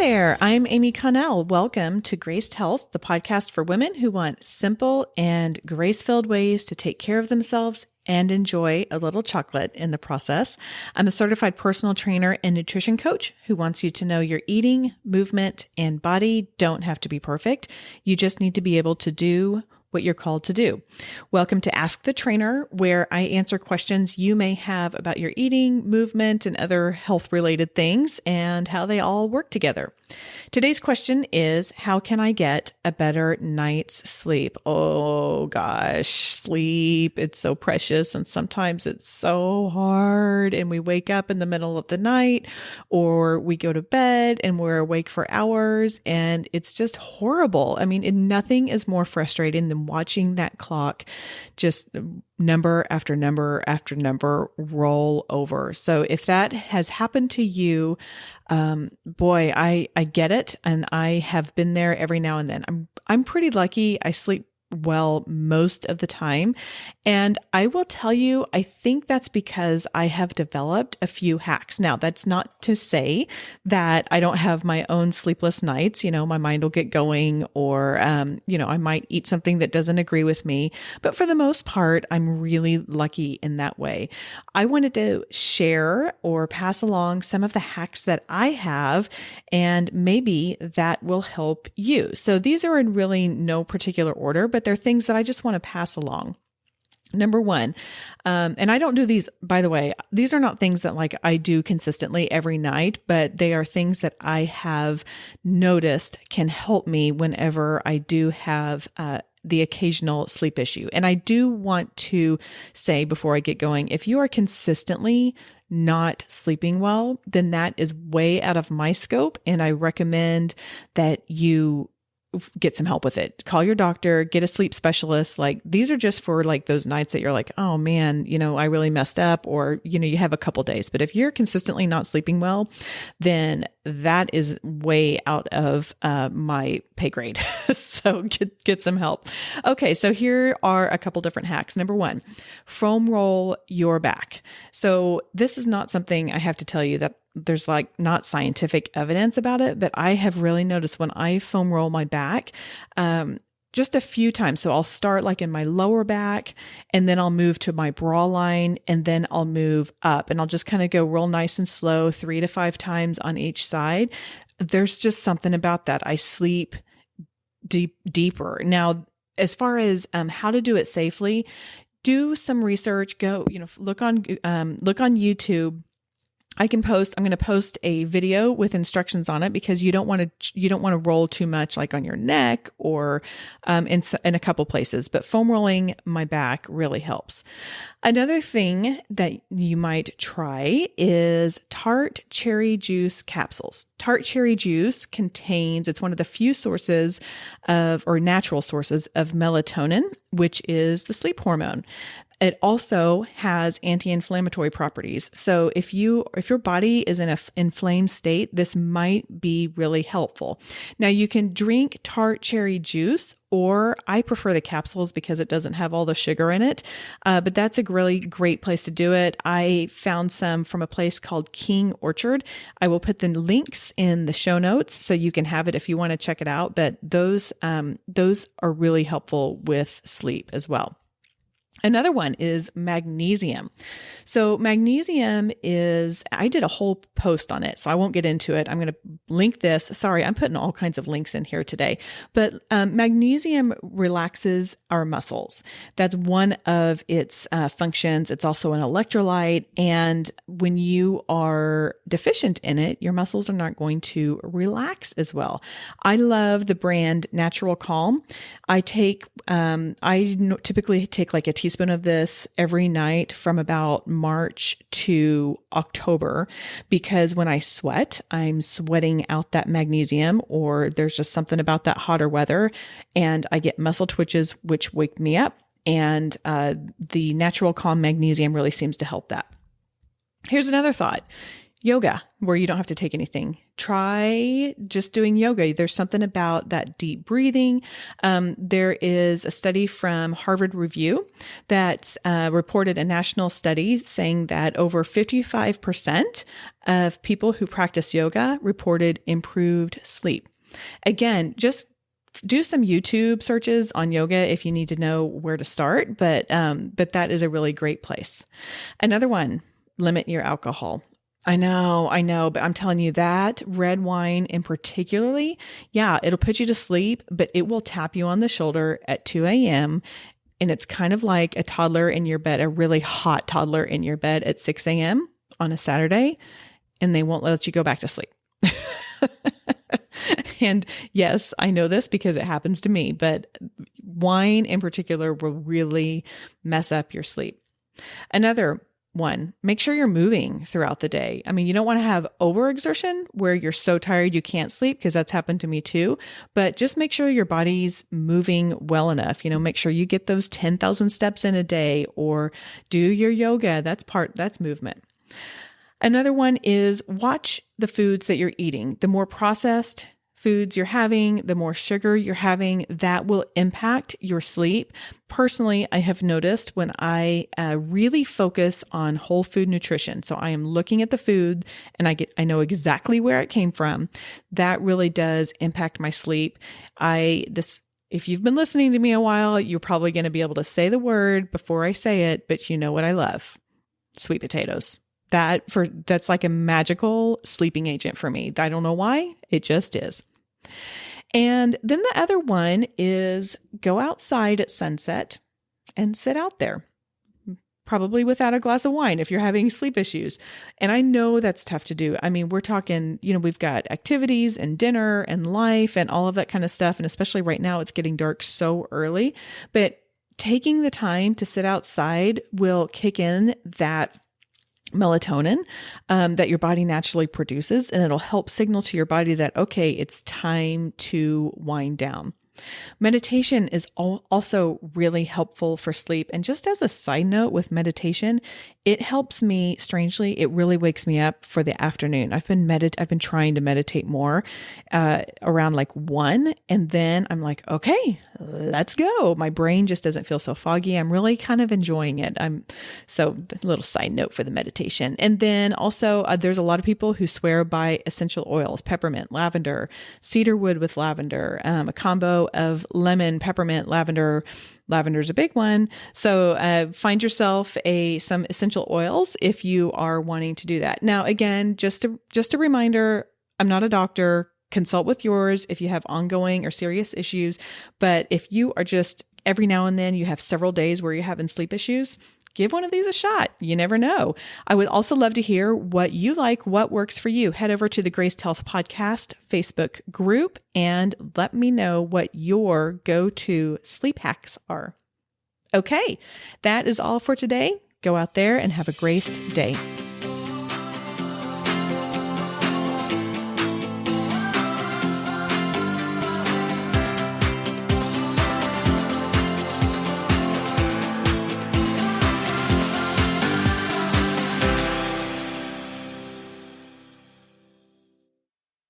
there. I'm Amy Connell. Welcome to Graced Health, the podcast for women who want simple and grace-filled ways to take care of themselves and enjoy a little chocolate in the process. I'm a certified personal trainer and nutrition coach who wants you to know your eating, movement, and body don't have to be perfect. You just need to be able to do what you're called to do. Welcome to Ask the Trainer, where I answer questions you may have about your eating, movement, and other health-related things and how they all work together. Today's question is, how can I get a better night's sleep? Oh gosh, sleep, it's so precious, and sometimes it's so hard, and we wake up in the middle of the night, or we go to bed and we're awake for hours, and it's just horrible. I mean, nothing is more frustrating than watching that clock just number after number after number roll over. So if that has happened to you, boy, I get it. And I have been there every now and then. I'm pretty lucky. I sleep well most of the time. And I will tell you, I think that's because I have developed a few hacks. Now, that's not to say that I don't have my own sleepless nights. My mind will get going, or, I might eat something that doesn't agree with me. But for the most part, I'm really lucky in that way. I wanted to share or pass along some of the hacks that I have, and maybe that will help you. So these are in really no particular order, but they're things that I just want to pass along. Number one, and I don't do these, by the way, these are not things that like I do consistently every night, but they are things that I have noticed can help me whenever I do have the occasional sleep issue. And I do want to say before I get going, if you are consistently not sleeping well, then that is way out of my scope. And I recommend that you get some help with it. Call your doctor, get a sleep specialist. Like, these are just for like those nights that you're like, oh man, I really messed up, or, you have a couple days. But if you're consistently not sleeping well, then that is way out of my pay grade. So get some help. Okay. So here are a couple different hacks. Number one, foam roll your back. So this is not something I have to tell you that there's like not scientific evidence about it, but I have really noticed when I foam roll my back, just a few times. So I'll start like in my lower back, and then I'll move to my bra line, and then I'll move up, and I'll just kind of go real nice and slow, 3 to 5 times on each side. There's just something about that. I sleep deeper. Now, as far as how to do it safely, do some research. Go, look on YouTube. I'm going to post a video with instructions on it, because you don't want to roll too much like on your neck or in a couple places, but foam rolling my back really helps. Another thing that you might try is tart cherry juice capsules. Tart cherry juice it's one of the few sources or natural sources of melatonin, which is the sleep hormone. It also has anti-inflammatory properties. So if your body is in an inflamed state, this might be really helpful. Now, you can drink tart cherry juice, or I prefer the capsules because it doesn't have all the sugar in it. But that's a really great place to do it. I found some from a place called King Orchard. I will put the links in the show notes so you can have it if you want to check it out. But those are really helpful with sleep as well. Another one is magnesium. So magnesium I did a whole post on it, so I won't get into it. I'm going to link this. Sorry, I'm putting all kinds of links in here today. But magnesium relaxes our muscles. That's one of its functions. It's also an electrolyte. And when you are deficient in it, your muscles are not going to relax as well. I love the brand Natural Calm. I typically take like a teaspoon of this every night from about March to October, because when I sweat, I'm sweating out that magnesium, or there's just something about that hotter weather, and I get muscle twitches, which wake me up. And the Natural Calm magnesium really seems to help that. Here's another thought. Yoga, where you don't have to take anything. try just doing yoga. There's something about that deep breathing. There is a study from Harvard Review that reported a national study saying that over 55% of people who practice yoga reported improved sleep. Again, just do some YouTube searches on yoga if you need to know where to start, but that is a really great place. Another one, limit your alcohol. I know, but I'm telling you that red wine in particularly, yeah, it'll put you to sleep, but it will tap you on the shoulder at 2 a.m. And it's kind of like a toddler in your bed, a really hot toddler in your bed at 6 a.m. on a Saturday, and they won't let you go back to sleep. And yes, I know this because it happens to me, but wine in particular will really mess up your sleep. Another one, make sure you're moving throughout the day. I mean, you don't want to have overexertion where you're so tired you can't sleep, because that's happened to me too. But just make sure your body's moving well enough. Make sure you get those 10,000 steps in a day, or do your yoga. That's movement. Another one is watch the foods that you're eating. The more processed foods you're having, the more sugar you're having, that will impact your sleep. Personally, I have noticed when I really focus on whole food nutrition, so I am looking at the food and I know exactly where it came from, that really does impact my sleep. If you've been listening to me a while, you're probably going to be able to say the word before I say it, but you know what I love? Sweet potatoes. That's like a magical sleeping agent for me. I don't know why, it just is. And then the other one is go outside at sunset and sit out there, probably without a glass of wine if you're having sleep issues. And I know that's tough to do. I mean, we're talking, we've got activities and dinner and life and all of that kind of stuff. And especially right now, it's getting dark so early, but taking the time to sit outside will kick in that melatonin that your body naturally produces, and it'll help signal to your body that, okay, it's time to wind down. Meditation is also really helpful for sleep. And just as a side note with meditation, it helps me, strangely, it really wakes me up for the afternoon. I've been trying to meditate more around like 1, and then I'm like, okay, let's go. My brain just doesn't feel so foggy. I'm really kind of enjoying it. So a little side note for the meditation. And then also there's a lot of people who swear by essential oils, peppermint, lavender, cedarwood with lavender, a combo of lemon, peppermint, lavender. Lavender's a big one. So find yourself some essential oils if you are wanting to do that. Now, again, just a reminder, I'm not a doctor. Consult with yours if you have ongoing or serious issues. But if you are just every now and then you have several days where you're having sleep issues, give one of these a shot. You never know. I would also love to hear what you like, what works for you. Head over to the Graced Health Podcast Facebook group and let me know what your go-to sleep hacks are. Okay, that is all for today. Go out there and have a graced day.